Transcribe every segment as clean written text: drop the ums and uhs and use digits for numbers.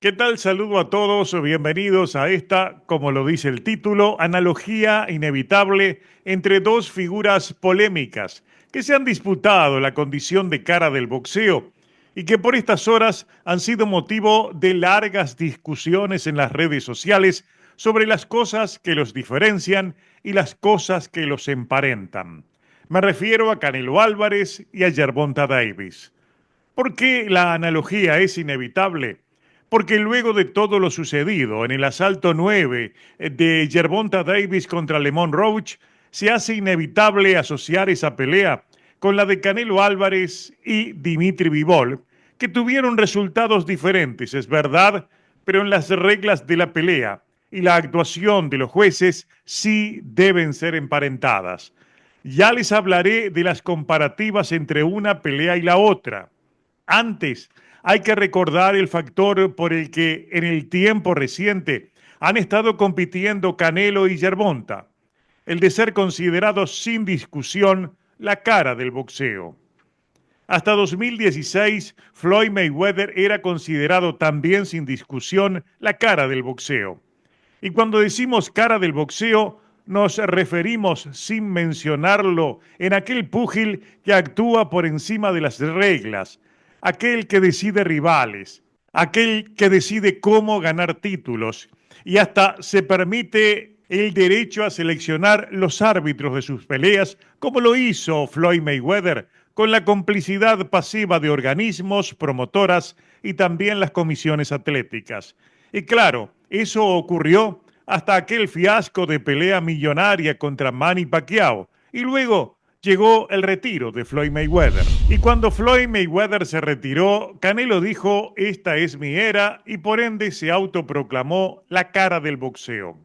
¿Qué tal? Saludo a todos, bienvenidos a esta, como lo dice el título, analogía inevitable entre dos figuras polémicas que se han disputado la condición de cara del boxeo y que por estas horas han sido motivo de largas discusiones en las redes sociales sobre las cosas que los diferencian y las cosas que los emparentan. Me refiero a Canelo Álvarez y a Gervonta Davis. ¿Por qué la analogía es inevitable? Porque luego de todo lo sucedido en el asalto 9 de Gervonta Davis contra Lemon Roach, se hace inevitable asociar esa pelea con la de Canelo Álvarez y Dimitri Bivol, que tuvieron resultados diferentes, es verdad, pero en las reglas de la pelea y la actuación de los jueces sí deben ser emparentadas. Ya les hablaré de las comparativas entre una pelea y la otra. Antes, hay que recordar el factor por el que en el tiempo reciente han estado compitiendo Canelo y Gervonta, el de ser considerados sin discusión la cara del boxeo. Hasta 2016, Floyd Mayweather era considerado también sin discusión la cara del boxeo. Y cuando decimos cara del boxeo, nos referimos, sin mencionarlo, en aquel púgil que actúa por encima de las reglas, aquel que decide rivales, aquel que decide cómo ganar títulos y hasta se permite el derecho a seleccionar los árbitros de sus peleas, como lo hizo Floyd Mayweather, con la complicidad pasiva de organismos, promotoras y también las comisiones atléticas. Y claro, eso ocurrió hasta aquel fiasco de pelea millonaria contra Manny Pacquiao. Y luego llegó el retiro de Floyd Mayweather. Y cuando Floyd Mayweather se retiró, Canelo dijo, esta es mi era, y por ende se autoproclamó la cara del boxeo.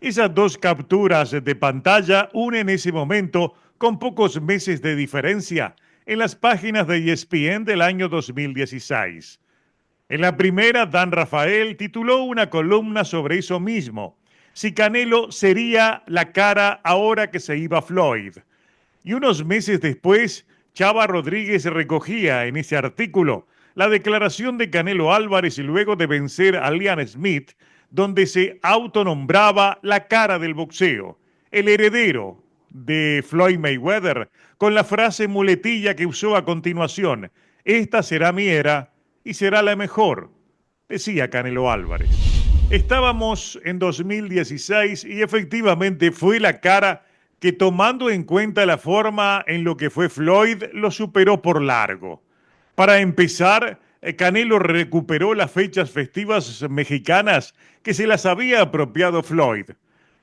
Esas dos capturas de pantalla unen ese momento con pocos meses de diferencia en las páginas de ESPN del año 2016. En la primera, Dan Rafael tituló una columna sobre eso mismo, si Canelo sería la cara ahora que se iba Floyd. Y unos meses después, Chava Rodríguez recogía en ese artículo la declaración de Canelo Álvarez luego de vencer a Liam Smith, donde se autonombraba la cara del boxeo, el heredero de Floyd Mayweather, con la frase muletilla que usó a continuación, esta será mi era y será la mejor, decía Canelo Álvarez. Estábamos en 2016 y efectivamente fue la cara que tomando en cuenta la forma en lo que fue Floyd, lo superó por largo. Para empezar, Canelo recuperó las fechas festivas mexicanas que se las había apropiado Floyd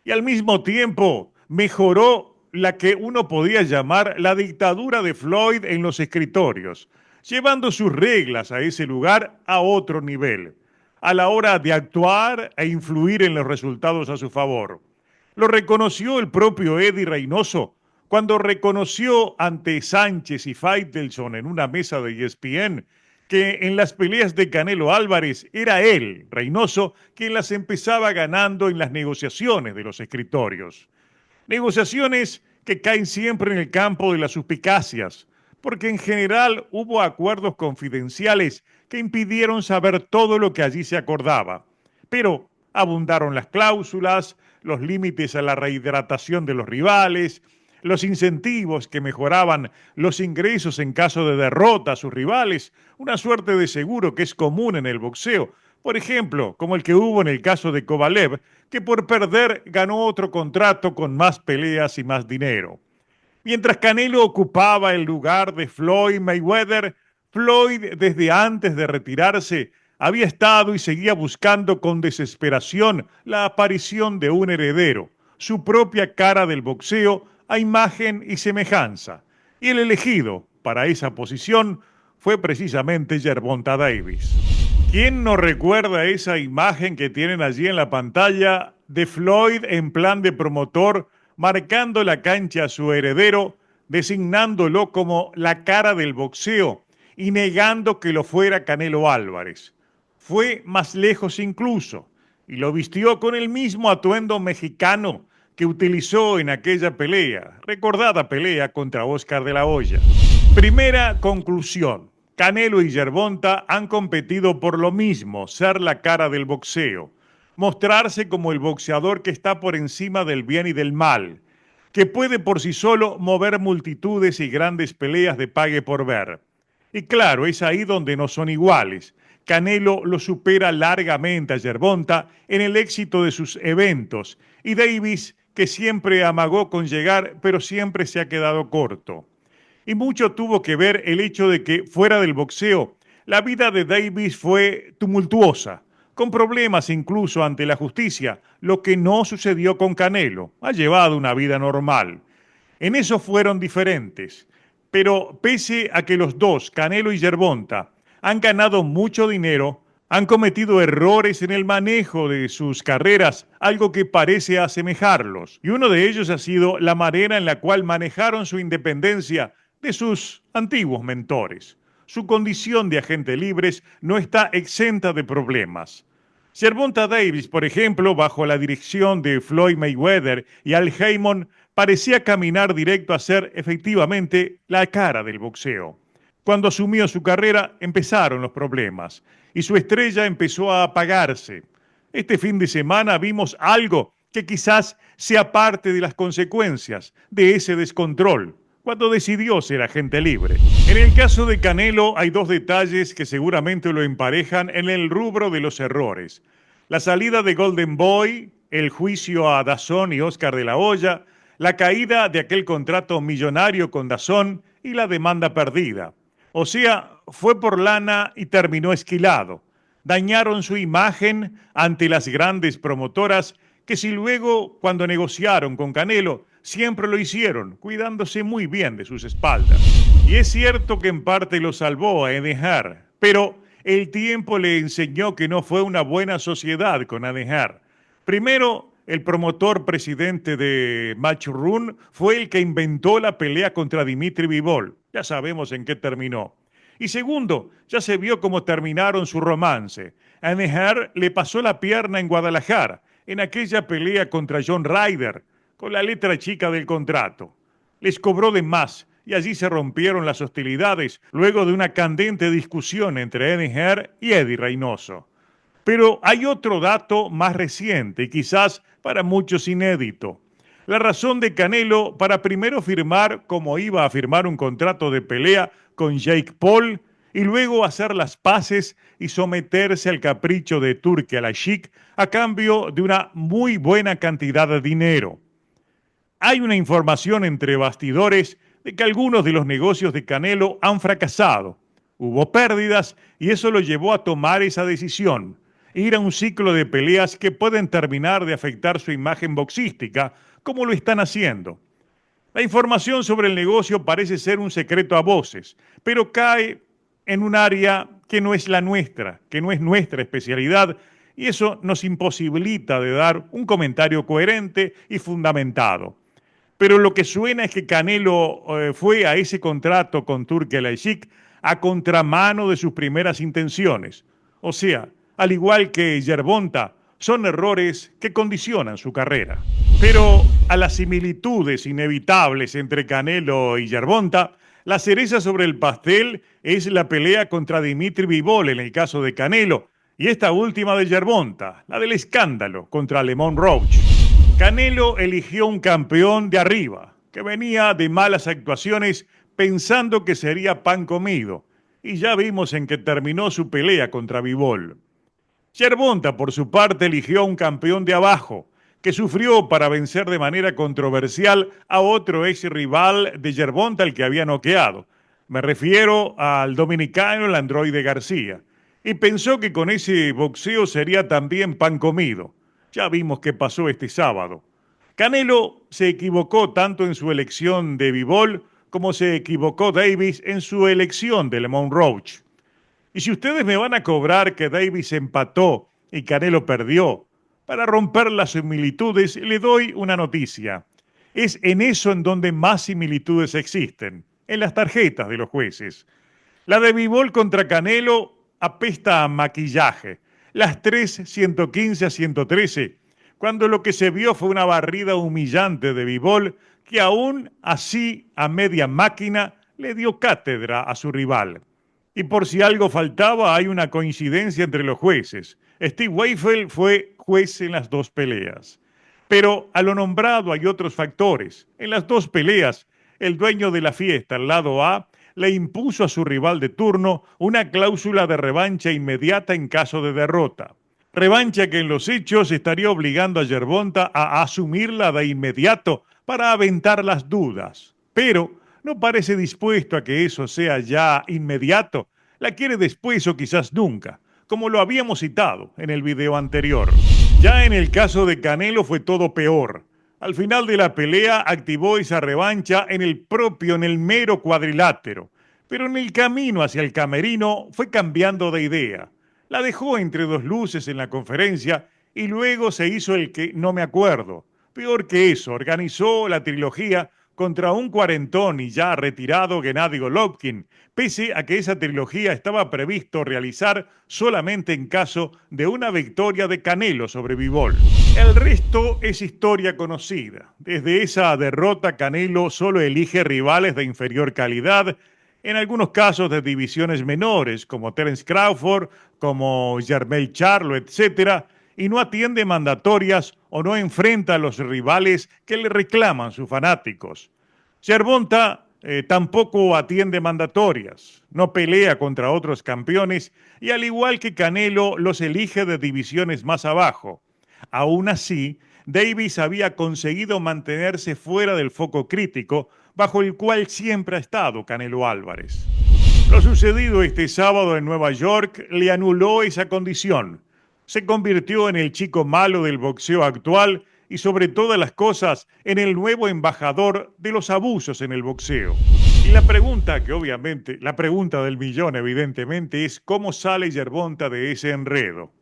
y al mismo tiempo mejoró la que uno podía llamar la dictadura de Floyd en los escritorios, llevando sus reglas a ese lugar a otro nivel, a la hora de actuar e influir en los resultados a su favor. Lo reconoció el propio Eddie Reynoso cuando reconoció ante Sánchez y Faitelson en una mesa de ESPN que en las peleas de Canelo Álvarez era él, Reynoso, quien las empezaba ganando en las negociaciones de los escritorios. Negociaciones que caen siempre en el campo de las suspicacias, porque en general hubo acuerdos confidenciales que impidieron saber todo lo que allí se acordaba. Pero abundaron las cláusulas, los límites a la rehidratación de los rivales, los incentivos que mejoraban los ingresos en caso de derrota a sus rivales, una suerte de seguro que es común en el boxeo, por ejemplo, como el que hubo en el caso de Kovalev, que por perder ganó otro contrato con más peleas y más dinero. Mientras Canelo ocupaba el lugar de Floyd Mayweather, Floyd desde antes de retirarse había estado y seguía buscando con desesperación la aparición de un heredero, su propia cara del boxeo a imagen y semejanza. Y el elegido para esa posición fue precisamente Gervonta Davis. ¿Quién no recuerda esa imagen que tienen allí en la pantalla de Floyd en plan de promotor, marcando la cancha a su heredero, designándolo como la cara del boxeo y negando que lo fuera Canelo Álvarez? Fue más lejos incluso y lo vistió con el mismo atuendo mexicano que utilizó en aquella pelea, recordada pelea contra Oscar de la Hoya. Primera conclusión. Canelo y Gervonta han competido por lo mismo, ser la cara del boxeo, mostrarse como el boxeador que está por encima del bien y del mal, que puede por sí solo mover multitudes y grandes peleas de pague por ver. Y claro, es ahí donde no son iguales. Canelo lo supera largamente a Gervonta en el éxito de sus eventos y Davis, que siempre amagó con llegar, pero siempre se ha quedado corto. Y mucho tuvo que ver el hecho de que fuera del boxeo, la vida de Davis fue tumultuosa, con problemas incluso ante la justicia, lo que no sucedió con Canelo. Ha llevado una vida normal. En eso fueron diferentes. Pero pese a que los dos, Canelo y Gervonta, han ganado mucho dinero, han cometido errores en el manejo de sus carreras, algo que parece asemejarlos. Y uno de ellos ha sido la manera en la cual manejaron su independencia de sus antiguos mentores. Su condición de agentes libres no está exenta de problemas. Gervonta Davis, por ejemplo, bajo la dirección de Floyd Mayweather y Al Haymon, parecía caminar directo a ser efectivamente la cara del boxeo. Cuando asumió su carrera empezaron los problemas y su estrella empezó a apagarse. Este fin de semana vimos algo que quizás sea parte de las consecuencias de ese descontrol cuando decidió ser agente libre. En el caso de Canelo hay dos detalles que seguramente lo emparejan en el rubro de los errores. La salida de Golden Boy, el juicio a DAZN y Oscar de la Hoya, la caída de aquel contrato millonario con DAZN y la demanda perdida. O sea, fue por lana y terminó esquilado. Dañaron su imagen ante las grandes promotoras que si luego, cuando negociaron con Canelo, siempre lo hicieron, cuidándose muy bien de sus espaldas. Y es cierto que en parte lo salvó a Enejar, pero el tiempo le enseñó que no fue una buena sociedad con Enejar. Primero, el promotor presidente de Matchroom fue el que inventó la pelea contra Dimitri Bivol. Ya sabemos en qué terminó. Y segundo, ya se vio cómo terminaron su romance. Enejar le pasó la pierna en Guadalajara, en aquella pelea contra John Ryder, con la letra chica del contrato. Les cobró de más y allí se rompieron las hostilidades luego de una candente discusión entre Enejar y Eddie Reynoso. Pero hay otro dato más reciente y quizás para muchos inédito. La razón de Canelo para primero firmar como iba a firmar un contrato de pelea con Jake Paul y luego hacer las paces y someterse al capricho de Turki Al-Sheikh a cambio de una muy buena cantidad de dinero. Hay una información entre bastidores de que algunos de los negocios de Canelo han fracasado. Hubo pérdidas y eso lo llevó a tomar esa decisión, ir a un ciclo de peleas que pueden terminar de afectar su imagen boxística, como lo están haciendo. La información sobre el negocio parece ser un secreto a voces, pero cae en un área que no es la nuestra, que no es nuestra especialidad, y eso nos imposibilita de dar un comentario coherente y fundamentado. Pero lo que suena es que Canelo fue a ese contrato con Turki Al-Sheikh a contramano de sus primeras intenciones. O sea, al igual que Gervonta, son errores que condicionan su carrera. Pero a las similitudes inevitables entre Canelo y Gervonta, la cereza sobre el pastel es la pelea contra Dimitri Bivol en el caso de Canelo y esta última de Gervonta, la del escándalo contra Lemon Roach. Canelo eligió un campeón de arriba, que venía de malas actuaciones pensando que sería pan comido, y ya vimos en que terminó su pelea contra Bivol. Gervonta, por su parte, eligió a un campeón de abajo, que sufrió para vencer de manera controversial a otro ex rival de Gervonta, el que había noqueado. Me refiero al dominicano, el androide García, y pensó que con ese boxeo sería también pan comido. Ya vimos qué pasó este sábado. Canelo se equivocó tanto en su elección de Bivol como se equivocó Davis en su elección de Lemon Roach. Y si ustedes me van a cobrar que Davis empató y Canelo perdió, para romper las similitudes le doy una noticia. Es en eso en donde más similitudes existen, en las tarjetas de los jueces. La de Bivol contra Canelo apesta a maquillaje. Las tres 115-113, cuando lo que se vio fue una barrida humillante de Bivol que aún así a media máquina le dio cátedra a su rival. Y por si algo faltaba, hay una coincidencia entre los jueces. Steve Weifel fue juez en las dos peleas. Pero a lo nombrado hay otros factores. En las dos peleas, el dueño de la fiesta, el lado A, le impuso a su rival de turno una cláusula de revancha inmediata en caso de derrota. Revancha que en los hechos estaría obligando a Yerbonta a asumirla de inmediato para aventar las dudas. Pero no parece dispuesto a que eso sea ya inmediato. La quiere después o quizás nunca, como lo habíamos citado en el video anterior. Ya en el caso de Canelo fue todo peor. Al final de la pelea activó esa revancha en el mero cuadrilátero, pero en el camino hacia el camerino fue cambiando de idea. La dejó entre dos luces en la conferencia y luego se hizo el que no me acuerdo. Peor que eso, organizó la trilogía contra un cuarentón y ya retirado Gennady Golovkin, pese a que esa trilogía estaba previsto realizar solamente en caso de una victoria de Canelo sobre Bivol. El resto es historia conocida. Desde esa derrota, Canelo solo elige rivales de inferior calidad, en algunos casos de divisiones menores, como Terence Crawford, como Jermell Charlo, etc., y no atiende mandatorias o no enfrenta a los rivales que le reclaman sus fanáticos. Yerbonta tampoco atiende mandatorias, no pelea contra otros campeones y al igual que Canelo los elige de divisiones más abajo. Aún así, Davis había conseguido mantenerse fuera del foco crítico bajo el cual siempre ha estado Canelo Álvarez. Lo sucedido este sábado en Nueva York le anuló esa condición. Se convirtió en el chico malo del boxeo actual y sobre todas las cosas en el nuevo embajador de los abusos en el boxeo. Y la pregunta la pregunta del millón evidentemente es cómo sale Yerbonta de ese enredo.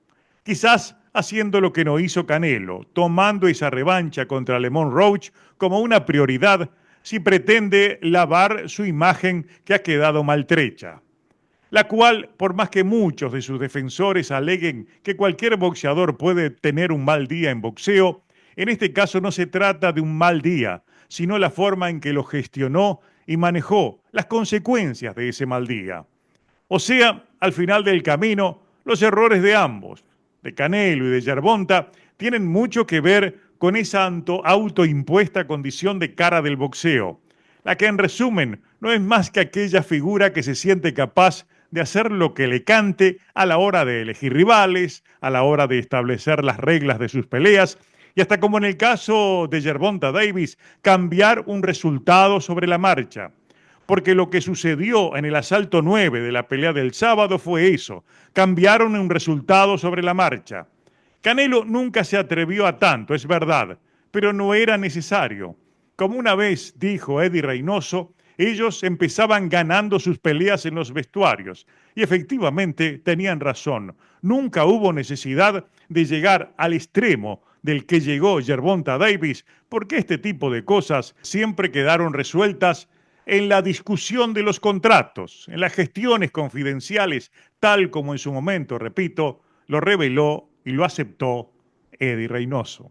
Quizás haciendo lo que no hizo Canelo, tomando esa revancha contra Lemon Roach como una prioridad si pretende lavar su imagen que ha quedado maltrecha, la cual, por más que muchos de sus defensores aleguen que cualquier boxeador puede tener un mal día en boxeo, en este caso no se trata de un mal día, sino la forma en que lo gestionó y manejó las consecuencias de ese mal día. O sea, al final del camino, los errores de ambos, de Canelo y de Yerbonta, tienen mucho que ver con esa autoimpuesta condición de cara del boxeo, la que en resumen no es más que aquella figura que se siente capaz de hacer lo que le cante a la hora de elegir rivales, a la hora de establecer las reglas de sus peleas y hasta como en el caso de Gervonta Davis, cambiar un resultado sobre la marcha. Porque lo que sucedió en el asalto 9 de la pelea del sábado fue eso, cambiaron un resultado sobre la marcha. Canelo nunca se atrevió a tanto, es verdad, pero no era necesario. Como una vez dijo Eddie Reynoso, ellos empezaban ganando sus peleas en los vestuarios. Y efectivamente tenían razón. Nunca hubo necesidad de llegar al extremo del que llegó Gervonta Davis, porque este tipo de cosas siempre quedaron resueltas en la discusión de los contratos, en las gestiones confidenciales, tal como en su momento, repito, lo reveló y lo aceptó Eddie Reynoso.